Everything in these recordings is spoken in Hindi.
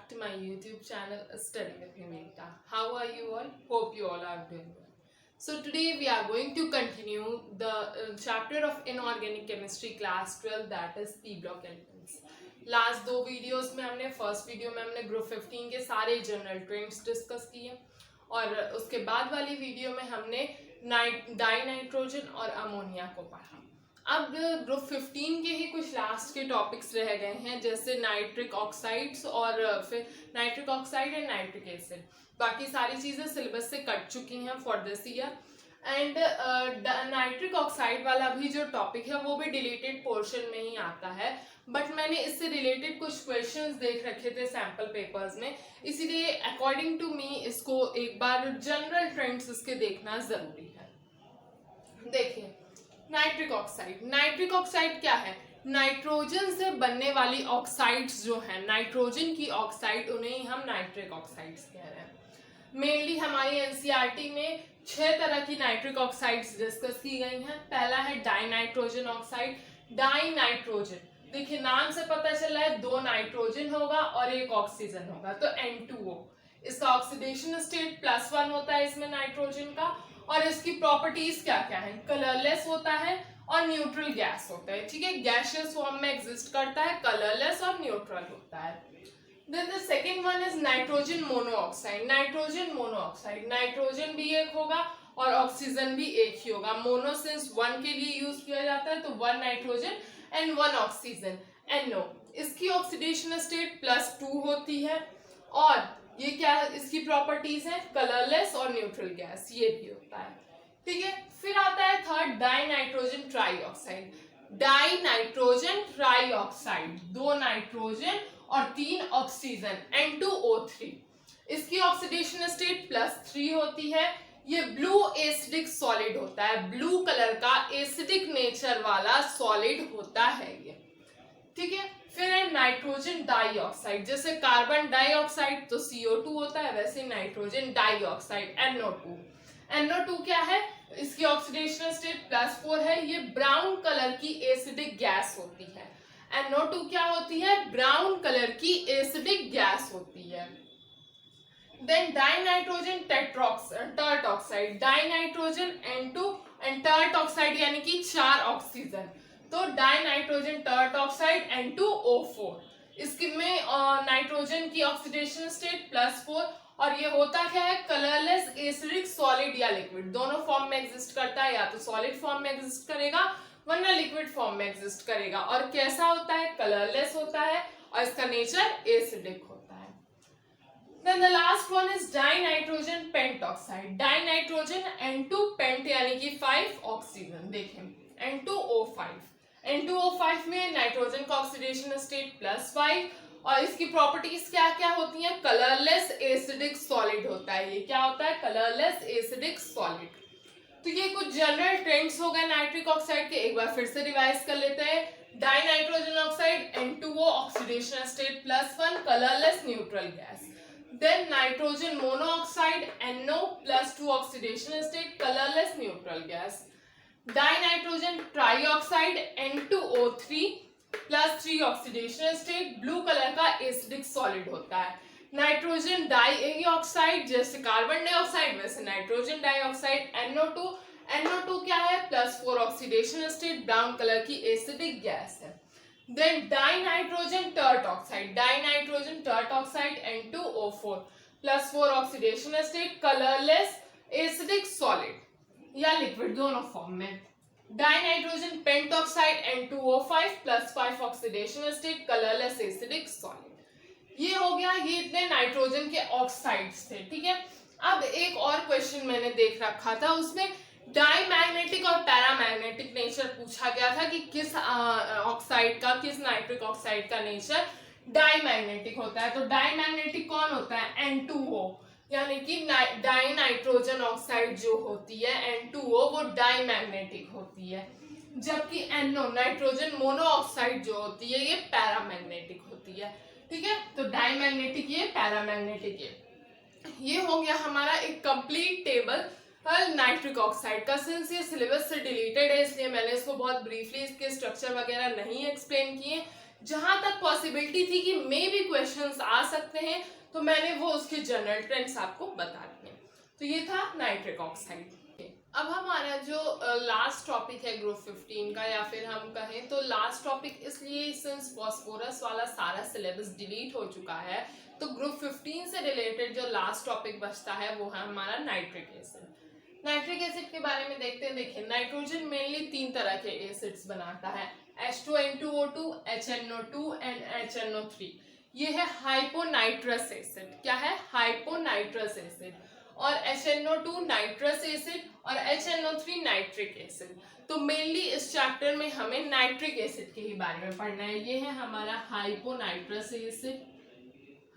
back to my YouTube channel Study with Nimita. How are you all? Hope you all are doing well. So today we are going to continue the chapter of inorganic chemistry class 12, that is P block elements. Last दो वीडियोस में हमने फर्स्ट वीडियो में हमने ग्रुप 15 के सारे जनरल ट्रेंड्स डिस्कस किए और उसके बाद वाली वीडियो में हमने डाई नाइट्रोजन और अमोनिया को पढ़ा। अब ग्रुप 15 के ही कुछ लास्ट के टॉपिक्स रह गए हैं, जैसे नाइट्रिक ऑक्साइड्स और फिर nitric oxide and nitric acid. बाकी सारी चीज़ें सिलेबस से कट चुकी हैं for this year. And nitric oxide वाला भी जो टॉपिक है वो भी डिलीटेड पोर्शन में ही आता है, बट मैंने इससे रिलेटेड कुछ क्वेश्चंस देख रखे थे सैम्पल पेपर्स में, इसीलिए अकॉर्डिंग टू मी इसको एक बार जनरल ट्रेंड्स इसके देखना जरूरी है। देखिए नाइट्रिक ऑक्साइड क्या है? नाइट्रोजन से बनने वाली ऑक्साइड्स जो है, नाइट्रोजन की ऑक्साइड, उन्हें हम नाइट्रिक ऑक्साइड्स कह रहे हैं। मेनली हमारी एनसीईआरटी में 6 तरह की नाइट्रिक ऑक्साइड्स डिस्कस की गई हैं। पहला है die nitrogen oxide. Die nitrogen, देखिए नाम से पता चल रहा है 2 नाइट्रोजन होगा और 1 ऑक्सीजन होगा, तो N2O। इसका ऑक्सीडेशन स्टेट +1 होता है इसमें नाइट्रोजन का, और इसकी प्रॉपर्टीज क्या क्या है? कलरलेस होता है और न्यूट्रल गैस होता है। ठीक है, गैसियस फॉर्म में एग्जिस्ट करता है, कलरलेस और न्यूट्रल होता है। Then the second one is nitrogen monoxide. Nitrogen monoxide, nitrogen भी एक होगा और ऑक्सीजन भी एक ही होगा। मोनो सिंस 1 के लिए यूज किया जाता है, तो 1 नाइट्रोजन एंड 1 ऑक्सीजन, NO। इसकी ऑक्सीडेशन स्टेट +2 होती है, और ये क्या इसकी प्रॉपर्टीज है? कलरलेस और न्यूट्रल गैस, ये भी होता है। ठीक है, फिर आता है third die nitrogen trioxide. Die nitrogen trioxide, 2 nitrogen और 3 ऑक्सीजन, N2O3। इसकी ऑक्सीडेशन स्टेट +3 होती है। ये ब्लू एसिडिक सॉलिड होता है, ब्लू कलर का एसिडिक नेचर वाला सॉलिड होता है ये। ठीक है, फिर है नाइट्रोजन डाइऑक्साइड। जैसे कार्बन डाइऑक्साइड तो CO2 होता है, वैसे नाइट्रोजन डाइऑक्साइड NO2। NO2 क्या है? इसकी ऑक्सीडेशन स्टेट +4 है। ये ब्राउन कलर की एसिडिक गैस होती है। NO2 क्या होती है? ब्राउन कलर की एसिडिक गैस होती है। Then dinitrogen tetroxide. Dinitrogen N2 and tetroxide यानी कि 4 ऑक्सीजन, तो die nitrogen tert oxide N2O4। इसकी में नाइट्रोजन की ऑक्सीडेशन स्टेट +4, और ये होता क्या है? कलरलेस एसिडिक सॉलिड या लिक्विड, दोनों फॉर्म में एग्जिस्ट करता है। या तो सॉलिड फॉर्म में एग्जिस्ट करेगा वरना लिक्विड फॉर्म में एग्जिस्ट करेगा। और कैसा होता है? कलरलेस होता है, और इसका नेचर एसिडिक होता है। Then the last one is dinitrogen pentoxide. Dinitrogen N2 pent यानी कि 5 ऑक्सीजन। देखें N2O5, N2O5 में नाइट्रोजन का ऑक्सीडेशन स्टेट +5, और इसकी प्रॉपर्टीज क्या क्या होती हैं? कलरलेस एसिडिक सॉलिड होता है। ये क्या होता है? Colourless acidic solid. तो ये कुछ जनरल ट्रेंड्स हो गए नाइट्रिक ऑक्साइड के, एक बार फिर से रिवाइज कर लेते हैं। Die nitrogen oxide N2O, oxidation state +1, colourless neutral gas. Then nitrogen monoxide NO +2 oxidation state, colorless neutral gas. Dinitrogen trioxide N2O3 +3 oxidation state, blue color का acidic solid होता है। नाइट्रोजन डाइऑक्साइड, जैसे कार्बन डाइऑक्साइड वैसे नाइट्रोजन डाइऑक्साइड NO2। NO2 क्या है? +4 ऑक्सीडेशन स्टेट, ब्राउन कलर की एसिडिक गैस है। Then dinitrogen tert oxide. Dinitrogen tert oxide N2O4 +4 oxidation state, colorless acidic solid या लिक्विड, दोनों फॉर्म में। Dinitrogen pentoxide N2O5 +5 oxidation state, colorless acidic solid। ये हो गया, ये इतने नाइट्रोजन के ऑक्साइड्स थे। ठीक है, अब एक और क्वेश्चन मैंने देख रखा था, उसमें डाईमैग्नेटिक और पैरामैग्नेटिक नेचर पूछा गया था कि किस ऑक्साइड का, किस नाइट्रिक ऑक्साइड का नेचर डाईमैग्नेटिक होता है। तो डाईमैग्नेटिक कौन होता है? N2O, यानी कि डाई नाइट्रोजन ऑक्साइड जो होती है N2O वो डाईमैग्नेटिक होती है, जबकि NO नाइट्रोजन मोनोऑक्साइड जो होती है ये पैरामैग्नेटिक होती है। ठीक है, तो डाईमैग्नेटिक ये, पैरामैग्नेटिक ये हो गया हमारा एक कंप्लीट टेबल नाइट्रिक ऑक्साइड का। सिंस ये सिलेबस से डिलीटेड है इसलिए मैंने इसको बहुत ब्रीफली इसके स्ट्रक्चर वगैरह नहीं एक्सप्लेन किए। जहां तक पॉसिबिलिटी थी कि मे भी क्वेश्चंस आ सकते हैं, तो मैंने वो उसके जनरल ट्रेंड्स आपको बता दिए। तो ये था नाइट्रिक ऑक्साइड। अब हमारा जो लास्ट टॉपिक है ग्रुप 15 का, या फिर हम कहें तो लास्ट टॉपिक इसलिए सिंस फॉस्फोरस वाला सारा सिलेबस डिलीट हो चुका है, तो ग्रुप 15 से रिलेटेड जो लास्ट टॉपिक बचता है वो है हमारा नाइट्रिक एसिड। नाइट्रिक एसिड के बारे में देखते हैं। देखिए, नाइट्रोजन मेनली 3 तरह के एसिड्स बनाता है, H2N2O2, HNO2 एंड HNO3। ये है हाइपोनाइट्रस एसिड। क्या है? Hyponitrous acid. और HNO2 नाइट्रस एसिड और HNO3 नाइट्रिक एसिड। तो मेनली इस चैप्टर में हमें नाइट्रिक एसिड के ही बारे में पढ़ना है। ये है हमारा हाइपोनाइट्रस एसिड,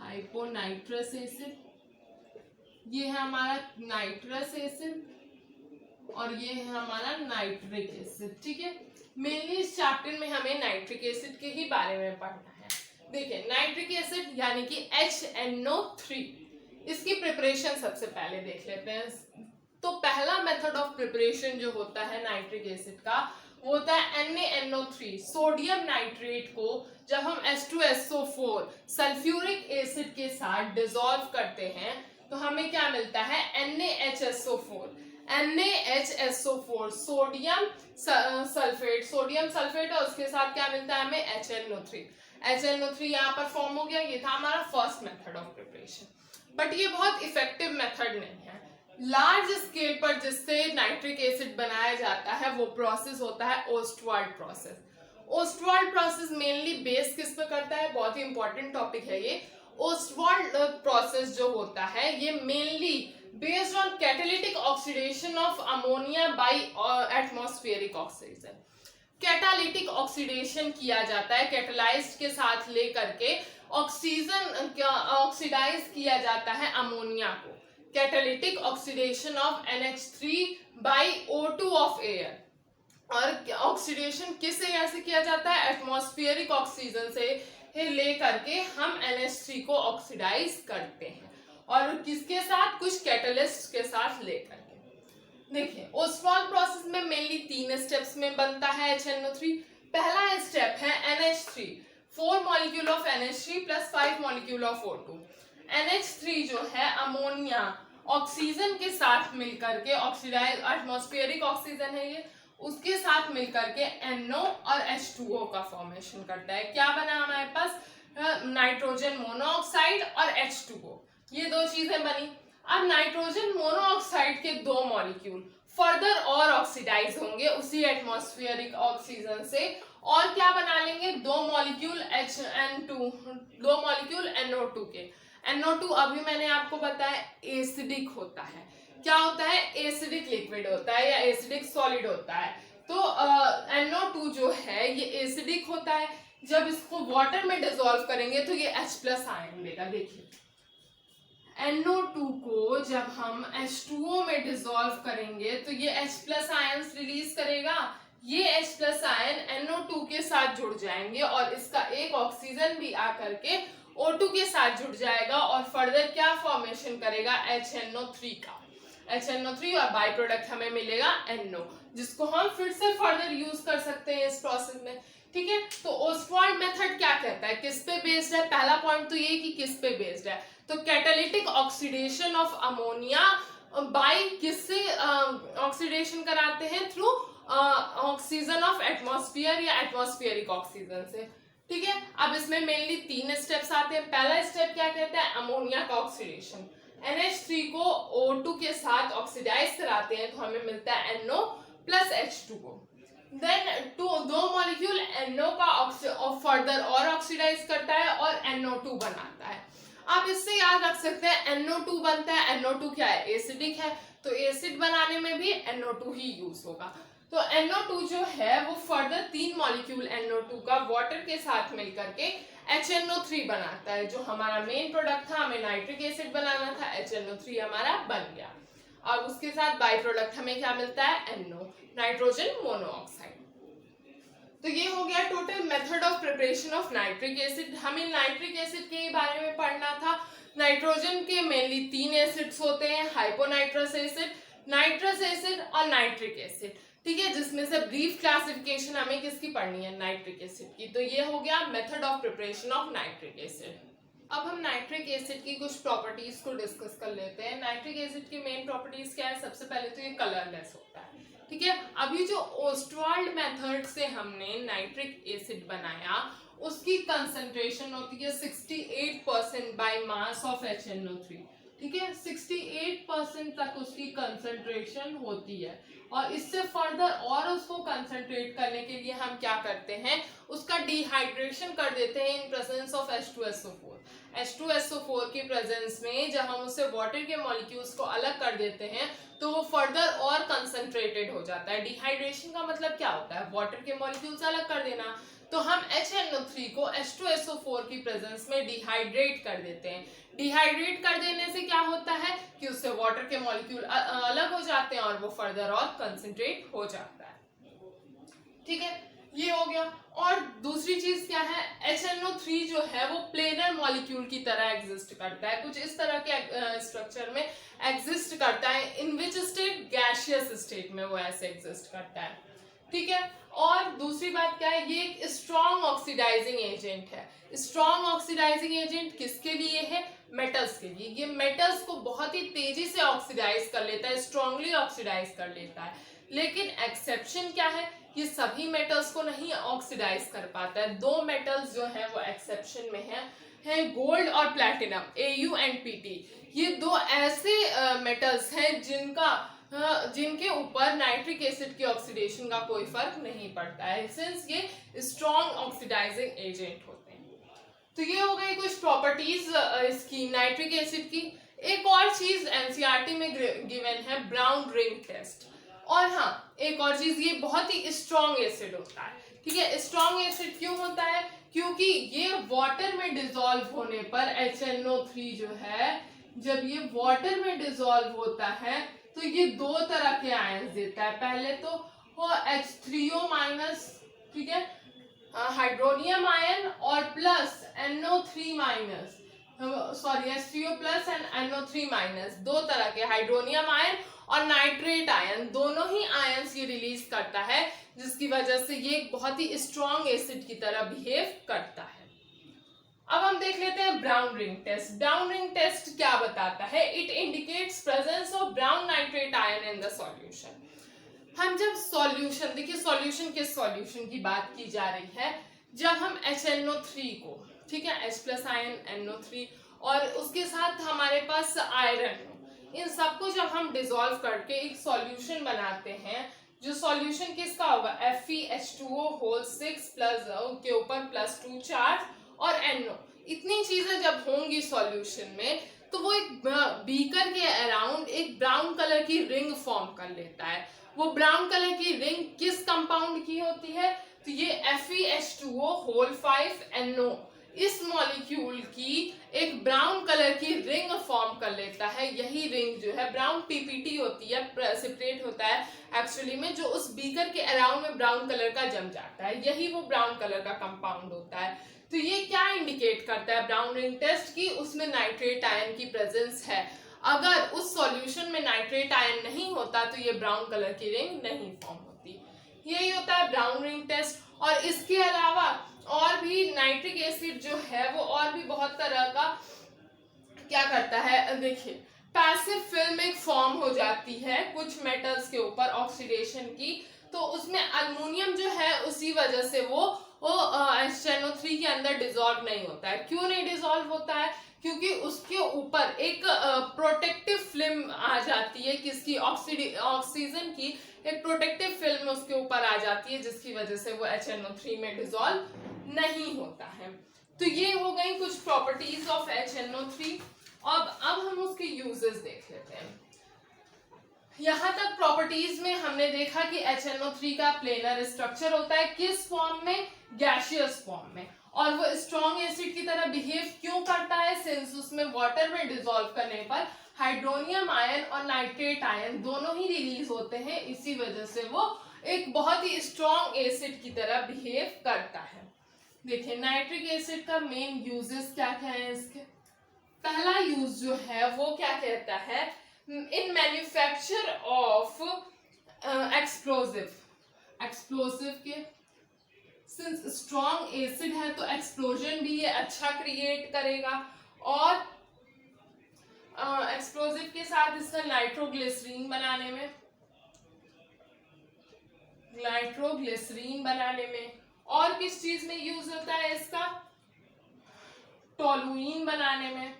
हाइपोनाइट्रस एसिड, ये है हमारा नाइट्रस एसिड और ये है हमारा नाइट्रिक एसिड। ठीक है, मेनली इस चैप्टर में हमें नाइट्रिक एसिड के ही बारे में पढ़ना है। देखिए, नाइट्रिक एसिड यानी कि HNO3, इसकी प्रिपरेशन सबसे पहले देख लेते हैं। तो पहला मेथड ऑफ प्रिपरेशन जो होता है नाइट्रिक एसिड का, वो होता है NaNO3, सोडियम नाइट्रेट को जब हम H2SO4 सल्फ्यूरिक एसिड के साथ डिसॉल्व करते हैं तो हमें क्या मिलता है? NaHSO4। NaHSO4 sodium sulphate, sodium sulphate और उसके साथ क्या मिलता है हमें? HNO3। HNO3 यहाँ पर फॉर्म हो गया। ये था हमारा first method of preparation, but ये बहुत इफेक्टिव मेथड नहीं है। लार्ज स्केल पर जिससे नाइट्रिक एसिड बनाया जाता है वो प्रोसेस होता है Ostwald process. Ostwald process mainly base किस पे करता है? बहुत ही इंपॉर्टेंट टॉपिक है ये। ओस्टवाल्ड प्रोसेस जो होता है ये mainly based on catalytic oxidation of ammonia bye atmospheric oxygen. Catalytic oxidation किया जाता है, कैटालाइज्ड के साथ लेकर के ऑक्सीजन ऑक्सीडाइज किया जाता है अमोनिया को। Catalytic oxidation of NH3 by O2 of air. और ऑक्सीडेशन किस एयर से किया जाता है? एटमॉस्फेरिक ऑक्सीजन से लेकर के हम NH3 को ऑक्सीडाइज करते हैं, और किसके साथ? कुछ कैटलिस्ट के साथ लेकर के। देखिए, ओस्टवाल्ड प्रोसेस में मेनली 3 स्टेप्स में बनता है HNO3। पहला स्टेप है NH3, 4 molecule of NH3 plus 5 molecule of O2। NH3 जो है अमोनिया ऑक्सीजन के साथ मिलकर के ऑक्सीडाइज, एटमॉस्फेरिक ऑक्सीजन है ये, उसके साथ मिलकर के NO और H2O का फॉर्मेशन करता है। क्या बना हमारे पास? नाइट्रोजन मोनोऑक्साइड और H2O, ये 2 चीजें बनी। अब नाइट्रोजन मोनोऑक्साइड के 2 मॉलिक्यूल फर्दर और ऑक्सीडाइज होंगे उसी एटमॉस्फेरिक ऑक्सीजन से, और क्या बना लेंगे? 2 मॉलिक्यूल HN2, 2 मॉलिक्यूल NO2 के। NO2 अभी मैंने आपको बताया एसिडिक होता है। क्या होता है? एसिडिक लिक्विड होता है या एसिडिक सॉलिड होता है। तो NO2 जो है ये एसिडिक होता है। जब इसको वाटर में डिसॉल्व करेंगे तो ये H+ आयन देगा। देखिए, NO2 को जब हम H2O में डिसॉल्व करेंगे तो ये H+ आयंस रिलीज करेगा। ये H+ आयन NO2 के साथ जुड़ जाएंगे और इसका एक ऑक्सीजन भी आकर के O2 के साथ जुड़ जाएगा और फर्दर क्या फॉर्मेशन करेगा? HNO3 का। HNO3 और बाई प्रोडक्ट हमें मिलेगा NO, जिसको हम फिर से फर्दर यूज कर सकते हैं इस प्रोसेस में। ठीक है, तो ओस्टवाल्ड मेथड क्या कहता है? किस पे बेस्ड है? पहला पॉइंट तो ये कि किस पे बेस्ड है, तो catalytic oxidation of ammonia bye किससे ऑक्सीडेशन कराते हैं? थ्रू ऑक्सीजन ऑफ एटमॉस्फेयर या एटमॉस्फेरिक ऑक्सीजन से। ठीक है, अब इसमें मेनली 3 स्टेप्स आते हैं। पहला स्टेप क्या कहता है? अमोनिया का ऑक्सीडेशन। NH3 को O2 के साथ ऑक्सीडाइज कराते हैं तो हमें मिलता है NO plus H2O। Then 2 molecule NO का फर्दर और ऑक्सीडाइज करता है और NO2 बनाता है। आप इससे याद रख सकते हैं NO2 बनता है। NO2 क्या है? एसिडिक है, तो एसिड बनाने में भी NO2 ही यूज होगा। तो NO2 जो है वो फर्दर 3 मॉलिक्यूल NO2 का वाटर के साथ मिलकर के HNO3 बनाता है। जो हमारा मेन प्रोडक्ट था, हमें नाइट्रिक एसिड बनाना था, HNO3 हमारा बन गया। अब उसके साथ बाई प्रोडक्ट हमें क्या मिलता है? NO, nitrogen monoxide. तो ये हो गया total method of preparation of nitric acid. हमें नाइट्रिक एसिड के बारे में पढ़ना था। नाइट्रोजन के मेनली 3 एसिड्स होते हैं, हाइपोनाइट्रस एसिड, नाइट्रस एसिड और नाइट्रिक एसिड। ठीक है, जिसमें से ब्रीफ क्लासिफिकेशन हमें किसकी पढ़नी है, नाइट्रिक एसिड की। तो ये हो गया method of preparation of nitric acid. अब हम नाइट्रिक एसिड की कुछ प्रॉपर्टीज को डिस्कस कर लेते हैं। नाइट्रिक एसिड की मेन प्रॉपर्टीज क्या है, सबसे पहले तो ये कलरलेस होता है, ठीक है। अभी जो ओस्टवाल्ड मेथड से हमने नाइट्रिक एसिड बनाया उसकी कंसंट्रेशन होती है 68% बाय मास ऑफ HNO3, ठीक है, 68% तक उसकी कंसंट्रेशन होती है। और इससे फर्दर और उसको कंसंट्रेट करने के लिए हम क्या करते हैं, उसका डिहाइड्रेशन कर देते हैं in presence of H2SO4। H2SO4 की प्रेजेंस में जब हम उससे वाटर के मॉलिक्यूल्स को अलग कर देते हैं तो वो फर्दर और कंसंट्रेटेड हो जाता है। डिहाइड्रेशन का मतलब क्या होता है, वाटर के मॉलिक्यूल्स अलग कर देना। तो हम HNO3 को H2SO4 की प्रेजेंस में डिहाइड्रेट कर देते हैं। डिहाइड्रेट कर देने से क्या होता है कि उससे वाटर के मॉलिक्यूल अलग हो जाते हैं और वो फर्दर और कंसंट्रेट हो जाता है, ठीक है, ये हो गया। और दूसरी चीज क्या है, HNO3 जो है वो प्लेनर मॉलिक्यूल की तरह एग्जिस्ट करता है, कुछ इस तरह के स्ट्रक्चर में एग्जिस्ट करता है। इन विच स्टेट, गैसियस स्टेट में वो ऐसे एग्जिस्ट करता है, ठीक है। और दूसरी बात क्या है, ये एक स्ट्रॉन्ग ऑक्सीडाइजिंग एजेंट है। स्ट्रॉन्ग ऑक्सीडाइजिंग एजेंट किसके लिए है, मेटल्स के लिए। ये मेटल्स को बहुत ही तेजी से ऑक्सीडाइज कर लेता है, स्ट्रांगली ऑक्सीडाइज कर लेता है। लेकिन एक्सेप्शन क्या है, ये सभी मेटल्स को नहीं ऑक्सीडाइज कर पाता है। दो मेटल्स जो है वो एक्सेप्शन में है गोल्ड और प्लैटिनम, Au एंड Pt। ये दो ऐसे मेटल्स हैं जिनके ऊपर नाइट्रिक एसिड की ऑक्सीडेशन का कोई फर्क नहीं पड़ता है, सिंस ये स्ट्रॉन्ग ऑक्सीडाइजिंग एजेंट होते हैं। तो ये हो गई कुछ प्रॉपर्टीज इसकी नाइट्रिक एसिड की। एक और चीज एनसीईआरटी में गिवन है, ब्राउन रिंग टेस्ट। और हाँ, एक और चीज, ये बहुत ही स्ट्रॉन्ग एसिड होता है, ठीक है। स्ट्रॉन्ग एसिड क्यों होता है, क्योंकि ये वाटर में डिसॉल्व होने पर HNO3 जो है, जब ये वाटर में डिसॉल्व होता है तो ये दो तरह के आयंस देता है। पहले तो वो H3O-, ठीक है, हाइड्रोनियम आयन, और plus NO3-, sorry H3O+ and NO3-, दो तरह के हाइड्रोनियम आयन और नाइट्रेट आयन, दोनों ही आयंस ये रिलीज करता है, जिसकी वजह से ये बहुत ही स्ट्रॉन्ग एसिड की तरह बिहेव करता है। अब हम देख लेते हैं brown ring test. Brown ring test क्या बताता है, it indicates presence of brown nitrate ion in the solution. हम जब सॉल्यूशन, देखिए सॉल्यूशन किस सॉल्यूशन की बात की जा रही है, जब हम HNO3 को, ठीक है, H+ आयन NO3 और उसके साथ हमारे पास आयरन हो, इन सबको जब हम डिसॉल्व करके एक सॉल्यूशन बनाते हैं, जो सॉल्यूशन किसका होगा, FeH2O6 प्लस के ऊपर +2 चार्ज और NO, इतनी चीजें जब होंगी सॉल्यूशन में तो वो एक बीकर के अराउंड एक ब्राउन कलर की रिंग फॉर्म कर लेता है। वो ब्राउन कलर की रिंग किस कंपाउंड की होती है, तो ये FeH2O5NO इस मॉलिक्यूल की एक ब्राउन कलर की रिंग फॉर्म कर लेता है। यही रिंग जो है ब्राउन PPT होती है, प्रेसिपिटेट होता है एक्चुअली में, जो उस बीकर के अराउंड में ब्राउन कलर का जम जाता है, यही वो ब्राउन कलर का कंपाउंड होता है। तो ये क्या इंडिकेट करता है ब्राउन रिंग टेस्ट की, उसमें नाइट्रेट आयन की प्रेजेंस है। अगर उस सॉल्यूशन में नाइट्रेट आयन नहीं होता तो ये ब्राउन कलर की रिंग नहीं फॉर्म होती। यही होता है ब्राउन रिंग टेस्ट। और इसके अलावा और भी नाइट्रिक एसिड जो है वो और भी बहुत तरह का क्या करता है, देखिए पैसिव फिल्म एक फॉर्म हो जाती है कुछ मेटल्स के ऊपर ऑक्सीडेशन की, तो उसमें अल्युमिनियम जो है उसी वजह से वो HNO3 के अंदर डिसॉल्व नहीं होता है। क्यों नहीं डिसॉल्व होता है, क्योंकि उसके ऊपर एक प्रोटेक्टिव फिल्म आ जाती है, किसकी, ऑक्सीजन की एक प्रोटेक्टिव फिल्म उसके ऊपर आ जाती है, जिसकी वजह से वो HNO3 में डिसॉल्व नहीं होता है। तो ये हो गई कुछ प्रॉपर्टीज ऑफ HNO3। अब हम उसके यूजेस देख लेते हैं। यहाँ तक प्रॉपर्टीज में हमने देखा कि HNO3 का प्लेनर स्ट्रक्चर होता है, किस फॉर्म में, गैसियस फॉर्म में, और वो स्ट्रॉन्ग एसिड की तरह बिहेव क्यों करता है, सिंस उसमें वाटर में डिसॉल्व करने पर हाइड्रोनियम आयन और नाइट्रेट आयन दोनों ही रिलीज होते हैं, इसी वजह से वो एक बहुत ही स्ट्रॉन्ग एसिड की तरह बिहेव करता है। देखिए नाइट्रिक एसिड का मेन यूजेस क्या क्या है इसके। पहला यूज जो है वो क्या कहता है, इन मैन्युफैक्चर ऑफ एक्सप्लोसिव के सिंस स्ट्रॉन्ग एसिड है तो एक्सप्लोजन भी ये अच्छा क्रिएट करेगा। और एक्सप्लोजिव के साथ इसका नाइट्रोग्लिसरीन बनाने में और किस चीज में यूज होता है इसका, टोलुइन बनाने में,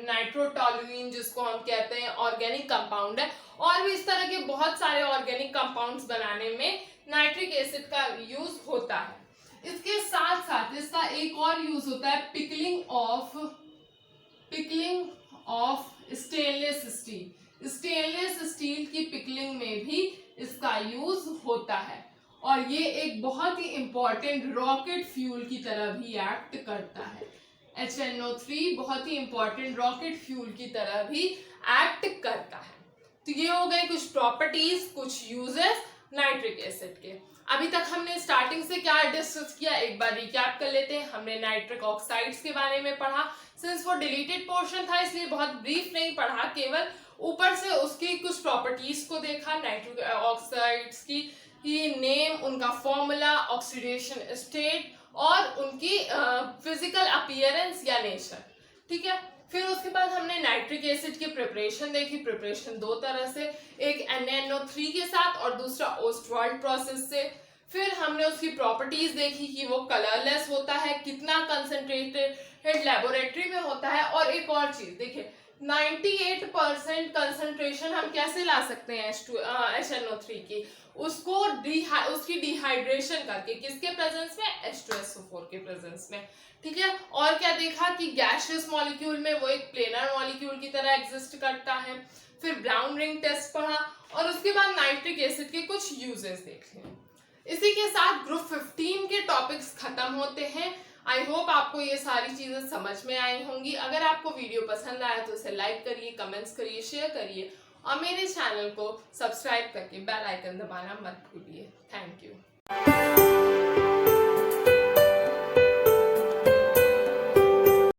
नाइट्रोटोलुइन जिसको हम कहते हैं ऑर्गेनिक कंपाउंड है। और भी इस तरह के बहुत सारे ऑर्गेनिक कंपाउंड्स बनाने में नाइट्रिक एसिड का यूज होता है। इसके साथ साथ इसका एक और यूज होता है पिकलिंग ऑफ स्टेनलेस स्टील की पिकलिंग में भी इसका यूज होता है। और ये एक बहुत ही इंपॉर्टेंट रॉकेट फ्यूल की तरह भी एक्ट करता है। HNO3 बहुत ही इंपॉर्टेंट रॉकेट फ्यूल की तरह भी एक्ट करता है। तो ये हो गए कुछ प्रॉपर्टीज, कुछ यूजेस नाइट्रिक एसिड के। अभी तक हमने स्टार्टिंग से क्या डिस्कस किया, एक बार रिकैप कर लेते हैं। हमने नाइट्रिक ऑक्साइड्स के बारे में पढ़ा, सिंस वो डिलीटेड पोर्शन था इसलिए बहुत ब्रीफ नहीं पढ़ा, केवल ऊपर से उसकी कुछ प्रॉपर्टीज को देखा। नाइट्रिक ऑक्साइड्स की नेम, उनका फॉर्मूला, ऑक्सीडेशन स्टेट और उनकी फिजिकल अपीयरेंस या नेचर, ठीक है। फिर उसके बाद हमने नाइट्रिक एसिड की प्रिपरेशन देखी। प्रिपरेशन दो तरह से, एक NaNO3 के साथ और दूसरा ओस्टवाल्ड प्रोसेस से। फिर हमने उसकी प्रॉपर्टीज देखी कि वो कलरलेस होता है, कितना कंसंट्रेटेड लेबोरेटरी में होता है। और एक और चीज देखिए, 98% कंसंट्रेशन हम कैसे ला सकते हैं HNO3 की, उसकी डिहाइड्रेशन करके, किसके प्रेजेंस में, H2SO4 के प्रेजेंस में, ठीक है। और क्या देखा कि गैसियस मॉलिक्यूल में वो एक प्लेनर मॉलिक्यूल की तरह एग्जिस्ट करता है। फिर ब्राउन रिंग टेस्ट पढ़ा और उसके बाद नाइट्रिक एसिड के कुछ यूजेस देखे। इसी के साथ ग्रुप 15 के टॉपिक्स खत्म होते हैं। आई होप आपको ये सारी चीजें समझ में आई होंगी। अगर आपको वीडियो पसंद आया तो इसे लाइक करिए, कमेंट्स करिए, शेयर करिए और मेरे चैनल को सब्सक्राइब करके बेल आइकन दबाना मत भूलिए। Thank you.